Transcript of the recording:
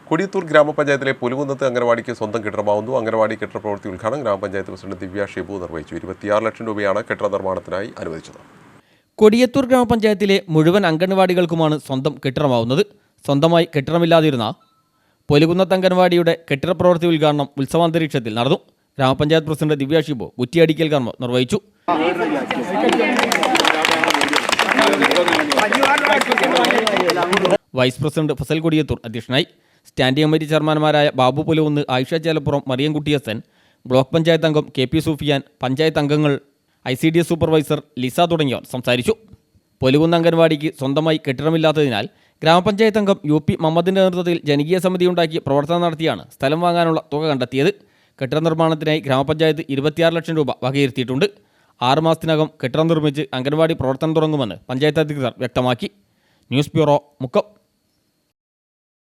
കൊടിയത്തൂർ ഗ്രാമപഞ്ചായത്തിലെ പുലുകുന്നത്ത് അംഗനവാടിക്ക് സ്വന്തം കെട്ടിടമാവുന്നു. അംഗനവാടി കെട്ടിട പ്രവൃത്തി ഉദ്ഘാടനം ഗ്രാമപഞ്ചായത്ത് പ്രസിഡന്റ് ദിവ്യ ഷിബു നിർവഹിച്ചു. 26 ലക്ഷം രൂപയാണ് കെട്ടിട നിർമ്മാണത്തിനായി അനുവദിച്ചത്. കൊടിയത്തൂർ ഗ്രാമപഞ്ചായത്തിലെ മുഴുവൻ അംഗനവാടികൾക്കുമാണ് സ്വന്തം കെട്ടിടമാവുന്നത്. സ്വന്തമായി കെട്ടിടമില്ലാതിരുന്ന പുലുകുന്നത്ത് അംഗനവാടിയുടെ കെട്ടിട പ്രവൃത്തി ഉദ്ഘാടനം ഉത്സവാന്തരീക്ഷത്തിൽ നടന്നു. ഗ്രാമപഞ്ചായത്ത് പ്രസിഡന്റ് ദിവ്യ ഷിബു കുറ്റിയടിക്കൽ കർമ്മം നിർവഹിച്ചു. വൈസ് പ്രസിഡന്റ് ഫസൽ കൊടിയത്തൂർ അധ്യക്ഷനായി. സ്റ്റാൻഡിംഗ് കമ്മിറ്റി ചെയർമാൻമാരായ ബാബു പുലുകുന്ന്, ആയിഷ ചേലപ്പുറം, മറിയംകുട്ടി ഹസൻ, ബ്ലോക്ക് പഞ്ചായത്ത് അംഗം KP സൂഫിയാൻ, പഞ്ചായത്ത് അംഗങ്ങൾ, ICDS സൂപ്പർവൈസർ ലിസ തുടങ്ങിയവർ സംസാരിച്ചു. പുലുകുന്ന് അംഗൻവാടിക്ക് സ്വന്തമായി കെട്ടിടമില്ലാത്തതിനാൽ ഗ്രാമപഞ്ചായത്ത് അംഗം UP മുഹമ്മദിന്റെ നേതൃത്വത്തിൽ ജനകീയ സമിതി ഉണ്ടാക്കി പ്രവർത്തനം നടത്തിയാണ് സ്ഥലം വാങ്ങാനുള്ള തുക കണ്ടെത്തിയത്. കെട്ടിട നിർമ്മാണത്തിനായി ഗ്രാമപഞ്ചായത്ത് 26 ലക്ഷം രൂപ വകയിരുത്തിയിട്ടുണ്ട്. 6 മാസത്തിനകം കെട്ടിടം നിർമ്മിച്ച് അംഗൻവാടി പ്രവർത്തനം തുടങ്ങുമെന്ന് പഞ്ചായത്ത് അധികൃതർ വ്യക്തമാക്കി. News bureau, Mukkam.